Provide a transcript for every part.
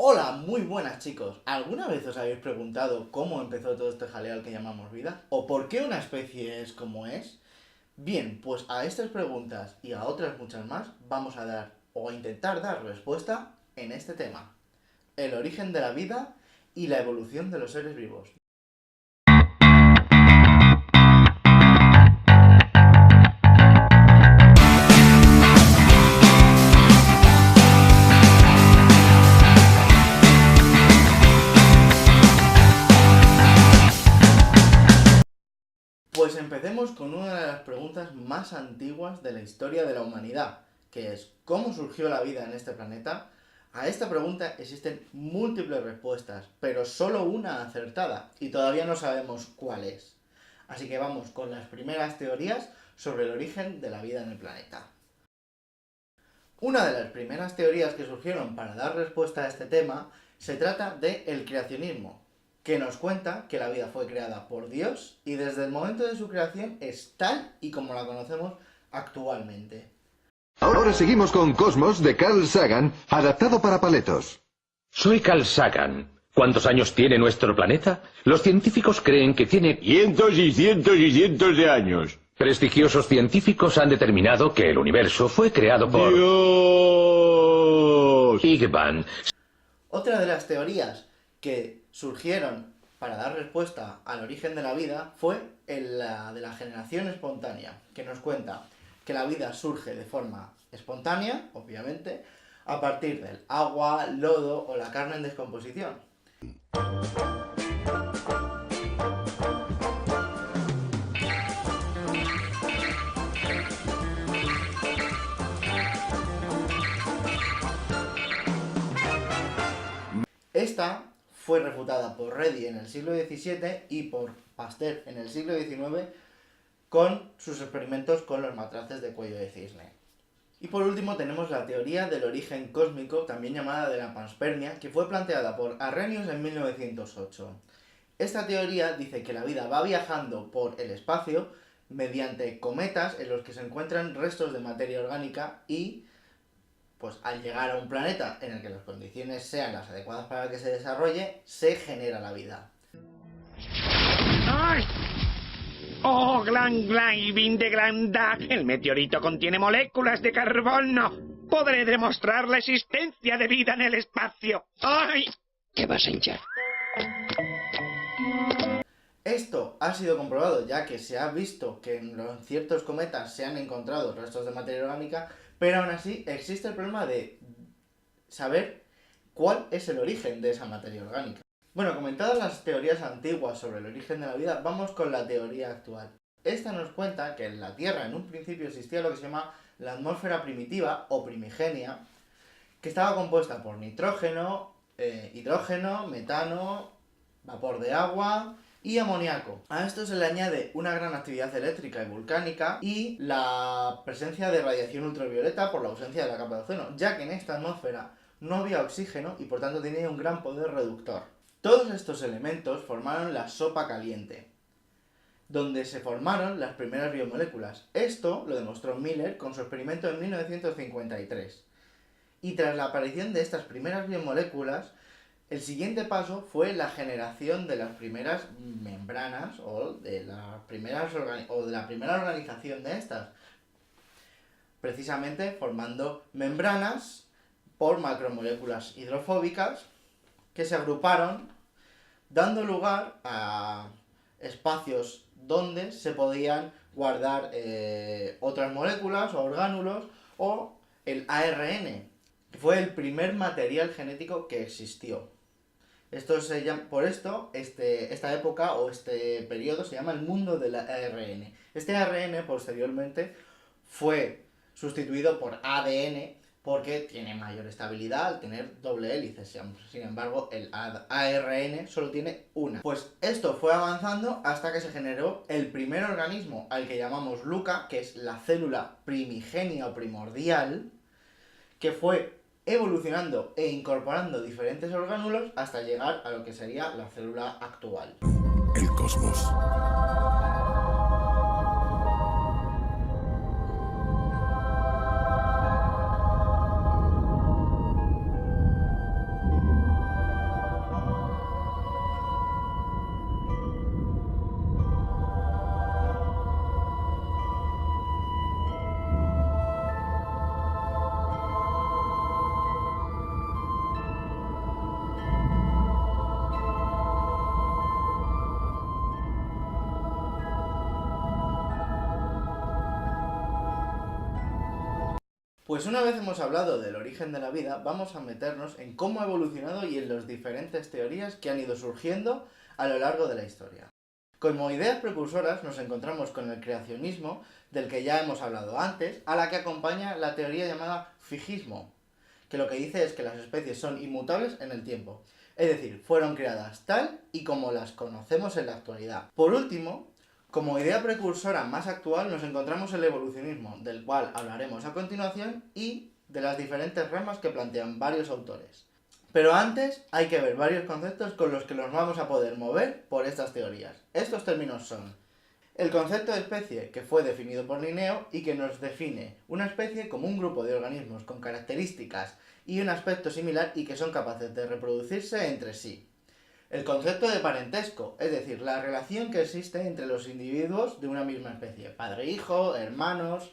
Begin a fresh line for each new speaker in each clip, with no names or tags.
Hola, muy buenas chicos. ¿Alguna vez os habéis preguntado cómo empezó todo este jaleo al que llamamos vida? ¿O por qué una especie es como es? Bien, pues a estas preguntas y a otras muchas más vamos a dar o a intentar dar respuesta en este tema. El origen de la vida y la evolución de los seres vivos. Pues empecemos con una de las preguntas más antiguas de la historia de la humanidad, que es ¿cómo surgió la vida en este planeta? A esta pregunta existen múltiples respuestas, pero solo una acertada, y todavía no sabemos cuál es. Así que vamos con las primeras teorías sobre el origen de la vida en el planeta. Una de las primeras teorías que surgieron para dar respuesta a este tema se trata del creacionismo, que nos cuenta que la vida fue creada por Dios y desde el momento de su creación es tal y como la conocemos actualmente.
Ahora seguimos con Cosmos de Carl Sagan, adaptado para paletos.
Soy Carl Sagan. ¿Cuántos años tiene nuestro planeta? Los científicos creen que tiene
cientos y cientos y cientos de años.
Prestigiosos científicos han determinado que el universo fue creado por
¡Dios!
Big Bang.
Otra de las teorías que surgieron para dar respuesta al origen de la vida fue la de la generación espontánea, que nos cuenta que la vida surge de forma espontánea, obviamente, a partir del agua, lodo o la carne en descomposición. Esta fue refutada por Redi en el siglo XVII y por Pasteur en el siglo XIX con sus experimentos con los matraces de cuello de cisne. Y por último tenemos la teoría del origen cósmico, también llamada de la panspermia, que fue planteada por Arrhenius en 1908. Esta teoría dice que la vida va viajando por el espacio mediante cometas en los que se encuentran restos de materia orgánica y pues al llegar a un planeta en el que las condiciones sean las adecuadas para que se desarrolle, se genera la vida.
¡Ay! ¡Oh, Glan Glan de Glanda! El meteorito contiene moléculas de carbono. Podré demostrar la existencia de vida en el espacio. ¡Ay!
Te vas a hinchar.
Esto ha sido comprobado ya que se ha visto que en ciertos cometas se han encontrado restos de materia orgánica, pero aún así existe el problema de saber cuál es el origen de esa materia orgánica. Bueno, comentadas las teorías antiguas sobre el origen de la vida, vamos con la teoría actual. Esta nos cuenta que en la Tierra en un principio existía lo que se llama la atmósfera primitiva o primigenia, que estaba compuesta por nitrógeno, hidrógeno, metano, vapor de agua y amoníaco. A esto se le añade una gran actividad eléctrica y volcánica y la presencia de radiación ultravioleta por la ausencia de la capa de ozono, ya que en esta atmósfera no había oxígeno y por tanto tenía un gran poder reductor. Todos estos elementos formaron la sopa caliente, donde se formaron las primeras biomoléculas. Esto lo demostró Miller con su experimento en 1953. Y tras la aparición de estas primeras biomoléculas, el siguiente paso fue la generación de las primeras membranas o de la primera organización de estas, precisamente formando membranas por macromoléculas hidrofóbicas que se agruparon, dando lugar a espacios donde se podían guardar otras moléculas o orgánulos o el ARN, que fue el primer material genético que existió. Por esto, esta época o este periodo se llama el mundo del ARN. Este ARN posteriormente fue sustituido por ADN porque tiene mayor estabilidad al tener doble hélice. Sin embargo, el ARN solo tiene una. Pues esto fue avanzando hasta que se generó el primer organismo al que llamamos LUCA, que es la célula primigenia o primordial, que fue evolucionando e incorporando diferentes orgánulos hasta llegar a lo que sería la célula actual.
El cosmos.
Pues una vez hemos hablado del origen de la vida, vamos a meternos en cómo ha evolucionado y en las diferentes teorías que han ido surgiendo a lo largo de la historia. Como ideas precursoras nos encontramos con el creacionismo, del que ya hemos hablado antes, a la que acompaña la teoría llamada fijismo, que lo que dice es que las especies son inmutables en el tiempo, es decir, fueron creadas tal y como las conocemos en la actualidad. Por último, como idea precursora más actual nos encontramos el evolucionismo, del cual hablaremos a continuación, y de las diferentes ramas que plantean varios autores. Pero antes hay que ver varios conceptos con los que nos vamos a poder mover por estas teorías. Estos términos son el concepto de especie, que fue definido por Linneo y que nos define una especie como un grupo de organismos con características y un aspecto similar y que son capaces de reproducirse entre sí. El concepto de parentesco, es decir, la relación que existe entre los individuos de una misma especie, padre-hijo, hermanos.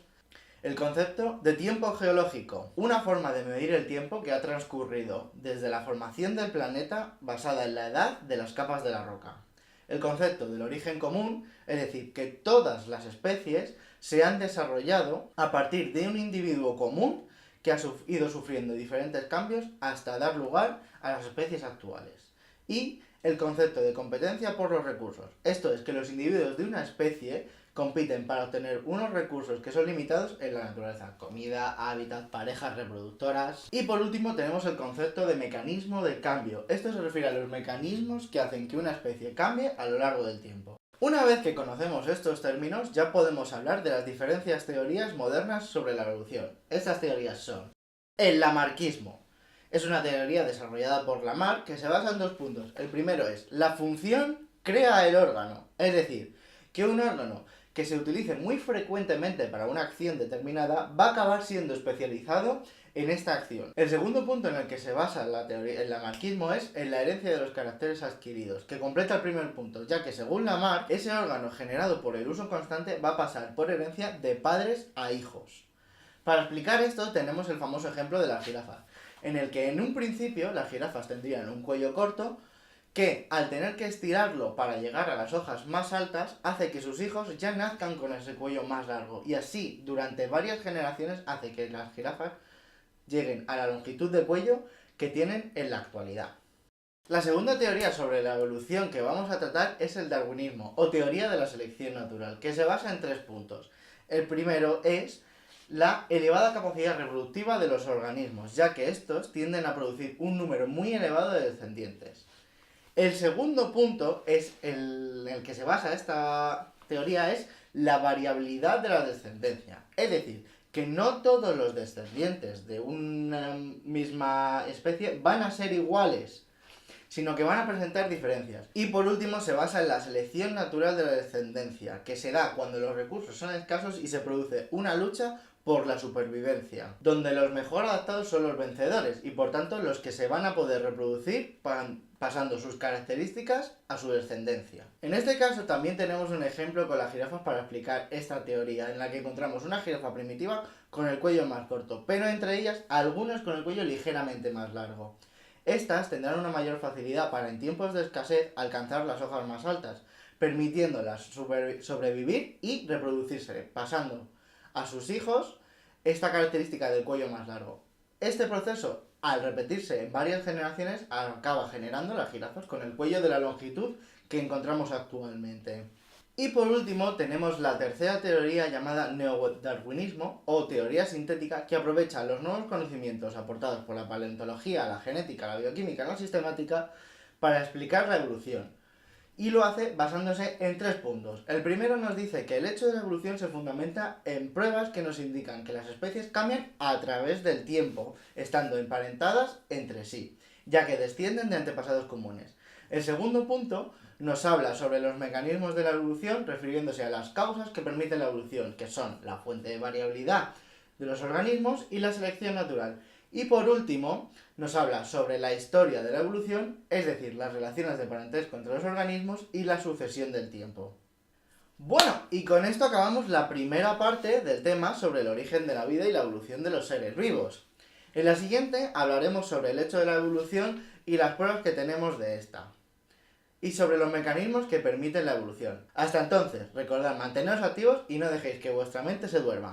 El concepto de tiempo geológico, una forma de medir el tiempo que ha transcurrido desde la formación del planeta basada en la edad de las capas de la roca. El concepto del origen común, es decir, que todas las especies se han desarrollado a partir de un individuo común que ha ido sufriendo diferentes cambios hasta dar lugar a las especies actuales. Y el concepto de competencia por los recursos, esto es que los individuos de una especie compiten para obtener unos recursos que son limitados en la naturaleza, comida, hábitat, parejas reproductoras. Y por último tenemos el concepto de mecanismo de cambio, esto se refiere a los mecanismos que hacen que una especie cambie a lo largo del tiempo. Una vez que conocemos estos términos ya podemos hablar de las diferentes teorías modernas sobre la evolución. Estas teorías son el lamarckismo. Es una teoría desarrollada por Lamarck que se basa en 2 puntos. El primero es, la función crea el órgano. Es decir, que un órgano que se utilice muy frecuentemente para una acción determinada va a acabar siendo especializado en esta acción. El segundo punto en el que se basa la teoría, el lamarckismo es en la herencia de los caracteres adquiridos, que completa el primer punto, ya que según Lamarck, ese órgano generado por el uso constante va a pasar por herencia de padres a hijos. Para explicar esto tenemos el famoso ejemplo de las jirafas, en el que en un principio las jirafas tendrían un cuello corto que al tener que estirarlo para llegar a las hojas más altas hace que sus hijos ya nazcan con ese cuello más largo y así durante varias generaciones hace que las jirafas lleguen a la longitud de cuello que tienen en la actualidad. La segunda teoría sobre la evolución que vamos a tratar es el darwinismo o teoría de la selección natural, que se basa en 3 puntos. El primero es la elevada capacidad reproductiva de los organismos, ya que estos tienden a producir un número muy elevado de descendientes. El segundo punto es en el que se basa esta teoría es la variabilidad de la descendencia. Es decir, que no todos los descendientes de una misma especie van a ser iguales, sino que van a presentar diferencias. Y por último se basa en la selección natural de la descendencia, que se da cuando los recursos son escasos y se produce una lucha por la supervivencia, donde los mejor adaptados son los vencedores y por tanto los que se van a poder reproducir pasando sus características a su descendencia. En este caso también tenemos un ejemplo con las jirafas para explicar esta teoría, en la que encontramos una jirafa primitiva con el cuello más corto, pero entre ellas algunas con el cuello ligeramente más largo. Estas tendrán una mayor facilidad para en tiempos de escasez alcanzar las hojas más altas, permitiéndolas sobrevivir y reproducirse, pasando a sus hijos esta característica del cuello más largo. Este proceso, al repetirse en varias generaciones, acaba generando las jirafas con el cuello de la longitud que encontramos actualmente. Y por último tenemos la tercera teoría llamada neodarwinismo o teoría sintética, que aprovecha los nuevos conocimientos aportados por la paleontología, la genética, la bioquímica y la sistemática para explicar la evolución. Y lo hace basándose en 3 puntos. El primero nos dice que el hecho de la evolución se fundamenta en pruebas que nos indican que las especies cambian a través del tiempo, estando emparentadas entre sí, ya que descienden de antepasados comunes. El segundo punto nos habla sobre los mecanismos de la evolución, refiriéndose a las causas que permiten la evolución, que son la fuente de variabilidad de los organismos y la selección natural. Y por último, nos habla sobre la historia de la evolución, es decir, las relaciones de parentesco entre los organismos y la sucesión del tiempo. Bueno, y con esto acabamos la primera parte del tema sobre el origen de la vida y la evolución de los seres vivos. En la siguiente hablaremos sobre el hecho de la evolución y las pruebas que tenemos de esta, y sobre los mecanismos que permiten la evolución. Hasta entonces, recordad manteneros activos y no dejéis que vuestra mente se duerma.